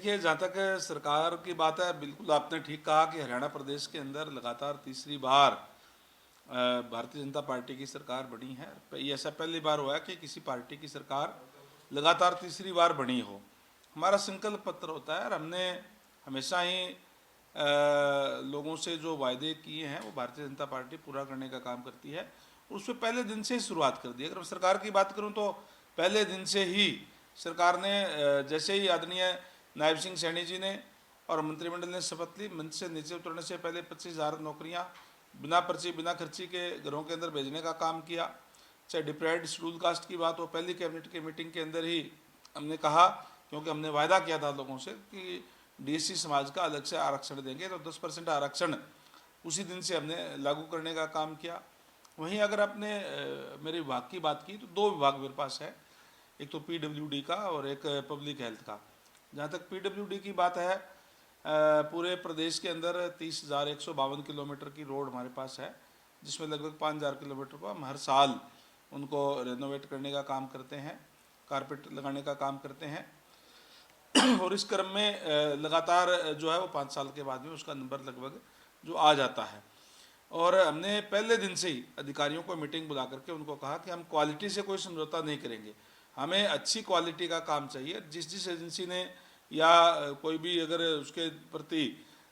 देखिए, जहाँ तक सरकार की बात है, बिल्कुल आपने ठीक कहा कि हरियाणा प्रदेश के अंदर लगातार तीसरी बार भारतीय जनता पार्टी की सरकार बनी है। ये ऐसा पहली बार हुआ है कि किसी पार्टी की सरकार लगातार तीसरी बार बनी हो। हमारा संकल्प पत्र होता है और हमने हमेशा ही लोगों से जो वायदे किए हैं वो भारतीय जनता पार्टी पूरा करने का काम करती है। उसमें पहले दिन से ही शुरुआत कर दी। अगर मैं सरकार की बात करूं तो पहले दिन से ही सरकार ने जैसे ही आदरणीय नायब सिंह सैनी जी ने और मंत्रिमंडल ने शपथ ली, मंच से नीचे उतरने से पहले 25,000 नौकरियां बिना पर्ची बिना खर्ची के घरों के अंदर भेजने का काम किया। चाहे डिप्राइव्ड शेड्यूल कास्ट की बात हो, पहली कैबिनेट की मीटिंग के अंदर ही हमने कहा, क्योंकि हमने वायदा किया था लोगों से कि डीएससी समाज का अलग से आरक्षण देंगे, तो 10% आरक्षण उसी दिन से हमने लागू करने का काम किया। वहीं अगर आपने मेरे विभाग की बात की तो दो विभाग मेरे पास है, एक तो पीडब्ल्यूडी का और एक पब्लिक हेल्थ का। जहाँ तक पीडब्ल्यूडी की बात है, पूरे प्रदेश के अंदर 30,152 किलोमीटर की रोड हमारे पास है, जिसमें लगभग 5,000 किलोमीटर को हम हर साल उनको रेनोवेट करने का काम करते हैं, कारपेट लगाने का काम करते हैं। और इस क्रम में लगातार जो है वो 5 साल के बाद में उसका नंबर लगभग जो आ जाता है। और हमने पहले दिन से ही अधिकारियों को मीटिंग बुला करके उनको कहा कि हम क्वालिटी से कोई समझौता नहीं करेंगे, हमें अच्छी क्वालिटी का काम चाहिए। जिस जिस एजेंसी ने या कोई भी अगर उसके प्रति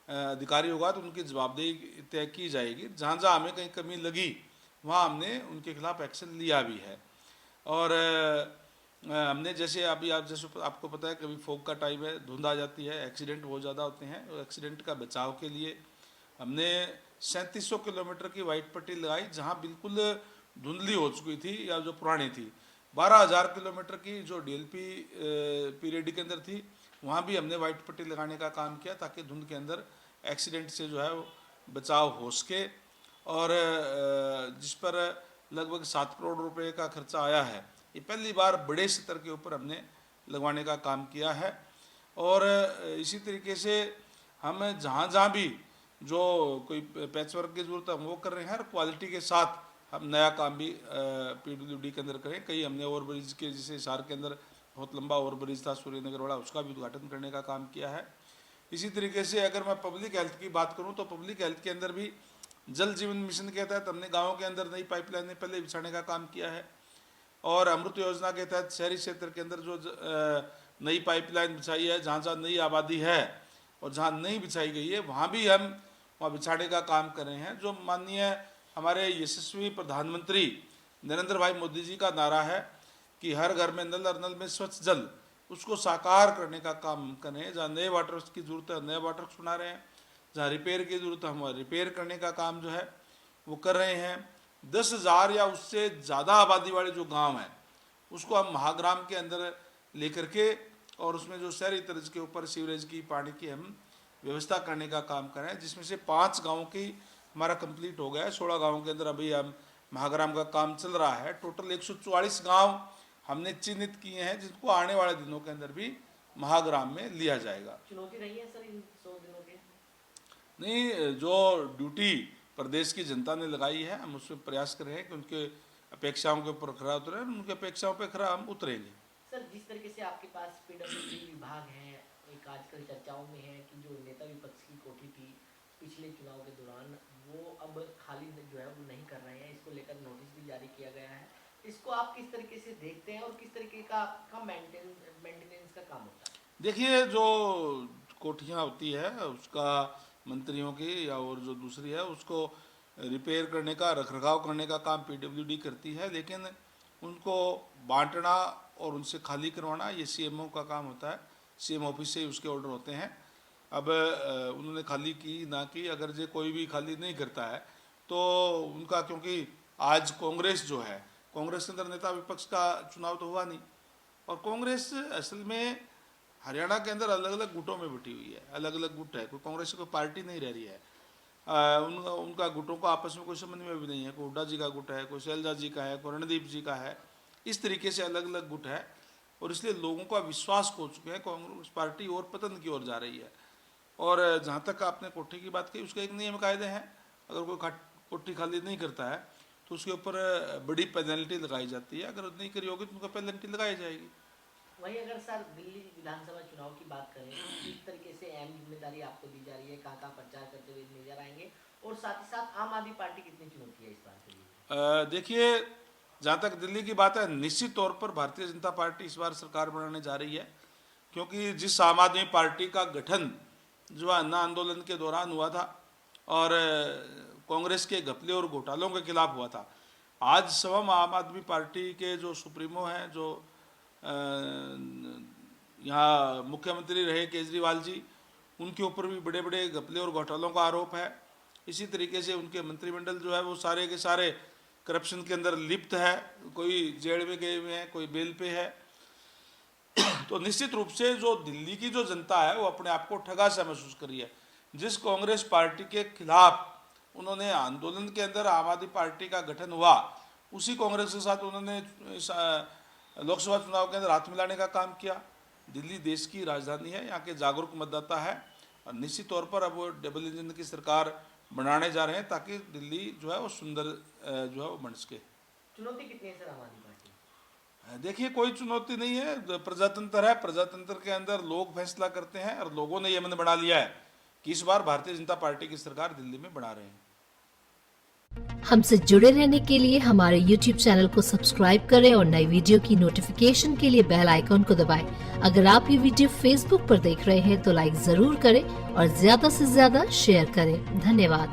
अधिकारी होगा तो उनकी जवाबदेही तय की जाएगी। जहाँ जहाँ हमें कहीं कमी लगी वहाँ हमने उनके खिलाफ एक्शन लिया भी है। और हमने जैसे अभी आप जैसे आपको पता है कभी फोग का टाइम है, धुंध आ जाती है, एक्सीडेंट बहुत ज़्यादा होते हैं, और एक्सीडेंट का बचाव के लिए हमने 3700 किलोमीटर की वाइट पट्टी लगाई जहाँ बिल्कुल धुंधली हो चुकी थी या जो पुरानी थी। 12,000 किलोमीटर की जो डीएलपी पीरियड के अंदर थी वहाँ भी हमने वाइट पट्टी लगाने का काम किया, ताकि धुंध के अंदर एक्सीडेंट से जो है वो बचाव हो सके। और जिस पर लगभग 7 करोड़ रुपए का खर्चा आया है, ये पहली बार बड़े स्तर के ऊपर हमने लगवाने का काम किया है। और इसी तरीके से हम जहाँ जहाँ भी जो कोई पैच वर्क की ज़रूरत है हम वो कर रहे हैं, और क्वालिटी के साथ हम नया काम भी पीडब्ल्यूडी के अंदर करें। कई हमने ओवर ब्रिज के, जैसे हिसार के अंदर बहुत लंबा ओवर ब्रिज था सूर्यनगर वाला, उसका भी उद्घाटन करने का काम किया है। इसी तरीके से अगर मैं पब्लिक हेल्थ की बात करूं तो पब्लिक हेल्थ के अंदर भी जल जीवन मिशन के तहत हमने गाँव के अंदर नई पाइपलाइनें पहले बिछाने का काम किया है। और अमृत योजना के तहत शहरी क्षेत्र के अंदर जो नई पाइपलाइन बिछाई है, जहाँ जहाँ नई आबादी है और जहाँ नहीं बिछाई गई है वहाँ भी हम वहाँ बिछाने का काम कर रहे हैं। जो माननीय हमारे यशस्वी प्रधानमंत्री नरेंद्र भाई मोदी जी का नारा है कि हर घर में नल और नल में स्वच्छ जल, उसको साकार करने का काम कर रहे हैं। जहाँ नए वाटर की ज़रूरत है नए वाटर बना रहे हैं, जहाँ रिपेयर की ज़रूरत है हम रिपेयर करने का काम जो है वो कर रहे हैं। 10,000 या उससे ज़्यादा आबादी वाले जो गांव हैं उसको हम महाग्राम के अंदर लेकर के, और उसमें जो शहरी तर्ज के ऊपर सीवरेज की पानी की हम व्यवस्था करने का काम कर रहे हैं, जिसमें से 5 गाँव की हमारा कंप्लीट हो गया है। 16 गाँव के अंदर अभी हम महाग्राम का काम चल रहा है। टोटल 144 गाँव हमने चिन्हित किए हैं जिनको आने वाले दिनों के अंदर भी महाग्राम में लिया जाएगा। चुनौती रही है सर इन 100 दिनों के? नहीं, जो ड्यूटी प्रदेश की जनता ने लगाई है हम उसमें प्रयास कर रहे हैं कि उनके अपेक्षाओं के ऊपर खरा उतरे, उनके अपेक्षाओं पर खरा हम उतरेंगे। सर, जिस तरीके से आपके पास पीडब्ल्यूडी विभाग है, एक आजकल चर्चाओं में है कि जो नेता विपक्ष की कोठी थी पिछले चुनाव के दौरान, वो अब खाली जो है वो नहीं कर रहे हैं, इसको लेकर नोटिस भी जारी किया गया है। इसको आप किस तरीके से देखते हैं और किस तरीके का मेंटेनेंस का काम होता है? देखिए, जो कोठियाँ होती है उसका मंत्रियों की या और जो दूसरी है उसको रिपेयर करने का, रखरखाव करने का काम पीडब्ल्यूडी करती है, लेकिन उनको बांटना और उनसे खाली करवाना ये सीएमओ का काम होता है। सीएम ऑफिस से ही उसके ऑर्डर होते हैं। अब उन्होंने खाली की ना की, अगर जो कोई भी खाली नहीं करता है तो उनका, क्योंकि आज कांग्रेस जो है, कांग्रेस के अंदर नेता विपक्ष का चुनाव तो हुआ नहीं, और कांग्रेस असल में हरियाणा के अंदर अलग अलग गुटों में बटी हुई है, अलग अलग गुट है, कोई कांग्रेस की कोई पार्टी नहीं रह रही है। उनका गुटों का आपस में कोई समन्वय भी नहीं है। कोई हुड्डा जी का गुट है, कोई शैलजा जी का है, कोई रणदीप जी का है, इस तरीके से अलग अलग गुट है, और इसलिए लोगों का विश्वास खो चुके हैं। कांग्रेस पार्टी और पतन की ओर जा रही है। और जहाँ तक आपने कोठी की बात की, उसके एक नियम कायदे हैं। अगर कोई कोठी खाली नहीं करता है तो उसके ऊपर बड़ी पेनल्टी लगाई जाती है, अगर नहीं करी होगी तो उनको पेनल्टी लगाई जाएगी। वहीं अगर सर दिल्ली विधानसभा चुनाव की बात करें कि नई जिम्मेदारी आपको दी जा रही है, कहाँ प्रचार करते हुए नजर आएंगे, और साथ ही साथ आम आदमी पार्टी कितनी चुनौती है इस बार के लिए? देखिए, जहाँ तक दिल्ली की बात है, निश्चित तौर पर भारतीय जनता पार्टी इस बार सरकार बनाने जा रही है, क्योंकि जिस आम आदमी पार्टी का गठन जो अन्ना आंदोलन के दौरान हुआ था और कांग्रेस के घपले और घोटालों के खिलाफ हुआ था, आज स्वयं आम आदमी पार्टी के जो सुप्रीमो हैं, जो यहाँ मुख्यमंत्री रहे केजरीवाल जी, उनके ऊपर भी बड़े बड़े घपले और घोटालों का आरोप है। इसी तरीके से उनके मंत्रिमंडल जो है वो सारे के सारे करप्शन के अंदर लिप्त है, कोई जेल में गए हुए हैं, कोई बेल पे है। तो निश्चित रूप से जो दिल्ली की जो जनता है वो अपने आप को ठगा सा महसूस कर रही है। जिस कांग्रेस पार्टी के खिलाफ उन्होंने आंदोलन के अंदर आम आदमी पार्टी का गठन हुआ, उसी कांग्रेस के साथ उन्होंने लोकसभा चुनाव के अंदर हाथ मिलाने का काम किया। दिल्ली देश की राजधानी है, यहाँ के जागरूक मतदाता है, और निश्चित तौर पर अब वो डबल इंजन की सरकार बनाने जा रहे हैं ताकि दिल्ली जो है वो सुंदर जो है वो बन सके। चुनौती कितनी है सर आम आदमी पार्टी? देखिए, कोई चुनौती नहीं है, प्रजातंत्र है, प्रजातंत्र के अंदर लोग फैसला करते हैं, और लोगों ने ये मन बना लिया है कि इस बार भारतीय जनता पार्टी की सरकार दिल्ली में बना रहे हैं। हमसे जुड़े रहने के लिए हमारे YouTube चैनल को सब्सक्राइब करें और नई वीडियो की नोटिफिकेशन के लिए बेल आइकॉन को दबाएं। अगर आप ये वीडियो Facebook पर देख रहे हैं तो लाइक जरूर करें और ज्यादा से ज्यादा शेयर करें। धन्यवाद।